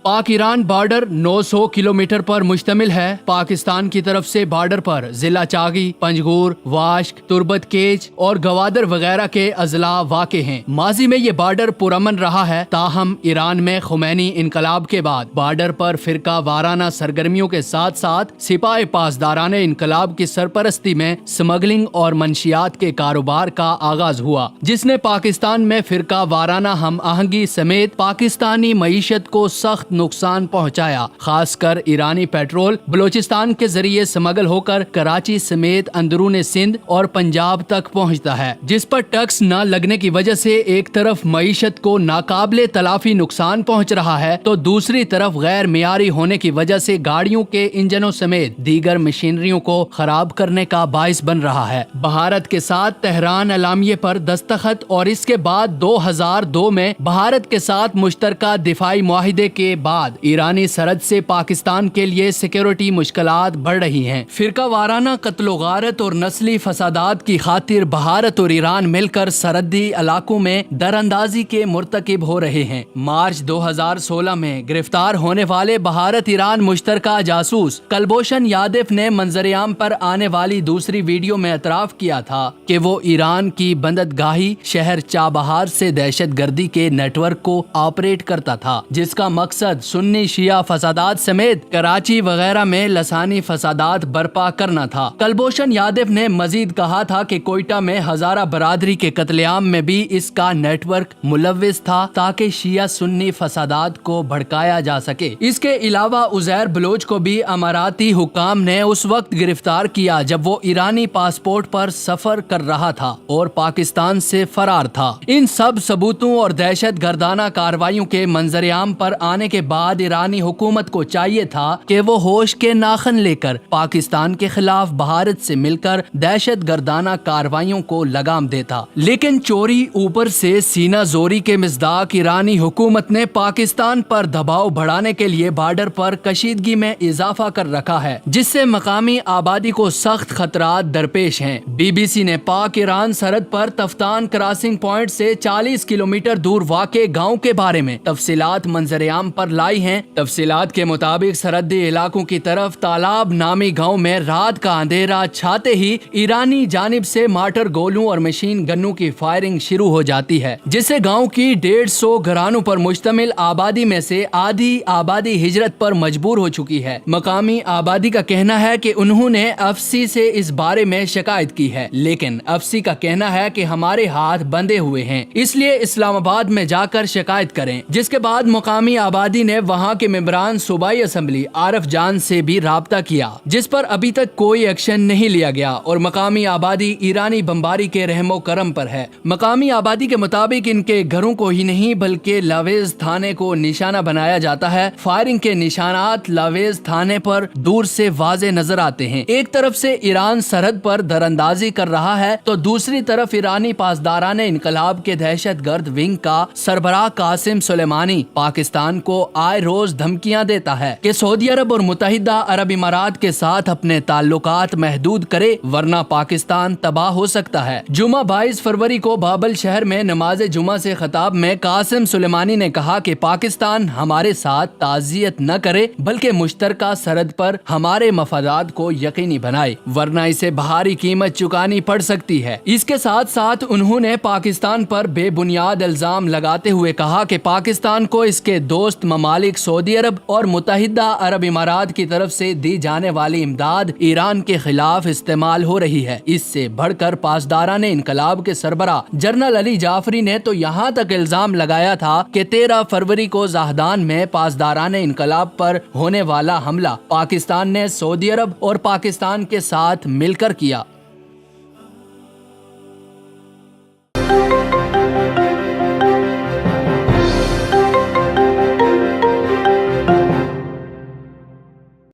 पाक Iran border 900 kilometre पर मुश्तमिल है। पाकिस्तान की तरफ से बॉर्डर पर जिला चागी, पंजगूर, वाश्क, तुर्बत केज और गवादर वगैरह के अजला वाक़े हैं। माजी में ये बॉर्डर पुरअमन रहा है, ताहम ईरान में खुमैनी इनकलाब के बाद बॉर्डर पर फिरका वाराना सरगर्मियों के साथ साथ सिपाही पासदारान इनकलाब की सरपरस्ती में स्मगलिंग और मंशियात के कारोबार का आगाज हुआ, जिसने पाकिस्तान में फिरका वाराना हम आहंगी समेत पाकिस्तानी मईशत को सख्त नुकसान पहुंचाया। खासकर ईरानी पेट्रोल बलोचिस्तान के जरिए स्मगल होकर कराची समेत अंदरूनी सिंध और पंजाब तक पहुंचता है, जिस पर टैक्स न लगने की वजह से एक तरफ मईशत को नाकाबिले तलाफी नुकसान पहुंच रहा है, तो दूसरी तरफ गैर मियारी होने की वजह से गाड़ियों के इंजनों समेत दीगर मशीनरियों को खराब करने का बाइस बन रहा है। भारत के साथ तेहरान अलामिये पर दस्तखत और इसके बाद 2002 में भारत के साथ मुश्तरका दिफाई मुआहिदे के बाद ईरानी सरहद से पाकिस्तान के लिए सिक्योरिटी मुश्किलात बढ़ रही हैं। फिरका वाराना कत्लो गारत और नस्ली फसादात की खातिर भारत और ईरान मिलकर सरहदी इलाकों में दरअंदाजी के मुर्तकिब हो रहे हैं। मार्च 2016 में गिरफ्तार होने वाले भारत ईरान मुश्तरका जासूस कलभूषण यादव ने मंजरेआम पर आने वाली दूसरी वीडियो में एतराफ किया था कि वो ईरान की बंदरगाही शहर चाबहार से दहशत गर्दी के नेटवर्क को ऑपरेट करता था, जिसका मकसद सुन्नी शिया फसादात समेत कराची वगैरह में लसानी फसादात बर्पा करना था। कलभूषण यादव ने मजीद कहा था कि कोयटा में हजारा बरादरी के कत्लेआम में भी इसका नेटवर्क मुलव्विस था, ताकि शिया सुन्नी फसादात को भड़काया जा सके। इसके अलावा उजैर बलोच को भी अमाराती हुकाम ने उस वक्त गिरफ्तार किया जब वो ईरानी पासपोर्ट पर सफर कर रहा था और पाकिस्तान से फरार था। इन सब सबूतों और दहशत गर्दाना कार्रवाइयों के मंजरेआम पर आने के बाद ईरानी हुकूमत को चाहिए था कि वो होश के नाखन लेकर पाकिस्तान के खिलाफ भारत से मिलकर दहशत गर्दाना कार्रवाइयों को लगाम देता, लेकिन चोरी ऊपर से सीना जोरी के मिज़दाक ईरानी हुकूमत ने पाकिस्तान पर दबाव बढ़ाने के लिए बॉर्डर पर कशीदगी में इजाफा कर रखा है, जिससे मकामी आबादी को सख्त खतरात दरपेश हैं। BBC ने पाक ईरान सरहद पर तफ्तान क्रॉसिंग पॉइंट से 40 किलोमीटर दूर वाक़े गाँव के बारे में तफसीलात मंजरेआम पर लाई हैं। तफसीलात के मुताबिक सरहदी इलाकों की तरफ तालाब नामी गांव में रात का अंधेरा छाते ही ईरानी जानिब से मार्टर गोलों और मशीन गन्नों की फायरिंग शुरू हो जाती है, जिससे गांव की 150 घरानों पर मुश्तमिल आबादी में से आधी आबादी हिजरत पर मजबूर हो चुकी है। मकामी आबादी का कहना है कि उन्होंने अफसी से इस बारे में शिकायत की है, लेकिन अफसी का कहना है कि हमारे हाथ बंधे हुए हैं, इसलिए इस्लामाबाद में जाकर शिकायत करें। जिसके बाद मुकामी आबादी ने वहां के मेंबरान सूबाई असेंबली आरफ जान से भी राब्ता किया, जिस पर अभी तक कोई एक्शन नहीं लिया गया और मकामी आबादी ईरानी बमबारी के रहमो करम पर है। मकामी आबादी के मुताबिक इनके घरों को ही नहीं बल्कि लवेज थाने को निशाना बनाया जाता है। फायरिंग के निशानात लवेज थाने पर दूर से वाज़े नजर आते हैं। एक तरफ से ईरान सरहद पर दरअंदाजी कर रहा है, तो दूसरी तरफ ईरानी पासदारान इनकलाब के दहशत गर्द विंग का सरबराह कासिम सुलेमानी पाकिस्तान को आए रोज धमकियां देता है कि सऊदी अरब और मुत्तहिदा अरब इमारात के साथ अपने ताल्लुकात महदूद करे, वरना पाकिस्तान तबाह हो सकता है। जुमा 22 फरवरी को बाबल शहर में नमाज जुमा से खिताब में कासिम सुलेमानी ने कहा कि पाकिस्तान हमारे साथ ताज़ियत न करे, बल्कि मुश्तरका सरहद पर हमारे मफादात को यकीनी बनाए, वरना इसे भारी कीमत चुकानी पड़ सकती है। इसके साथ साथ उन्होंने पाकिस्तान पर बेबुनियाद इल्जाम लगाते हुए कहा कि पाकिस्तान को इसके दोस्त ममालिक सऊदी अरब और मुत्तहिदा अरब इमारात की तरफ से दी जाने वाली इमदाद ईरान के खिलाफ इस्तेमाल हो रही है। इससे बढ़कर पासदारान इनकलाब के सरबराह जनरल अली जाफरी ने तो यहाँ तक इल्जाम लगाया था कि 13 फरवरी को ज़ाहदान में पासदारान इनकलाब पर होने वाला हमला पाकिस्तान ने सऊदी अरब और पाकिस्तान के साथ मिलकर किया।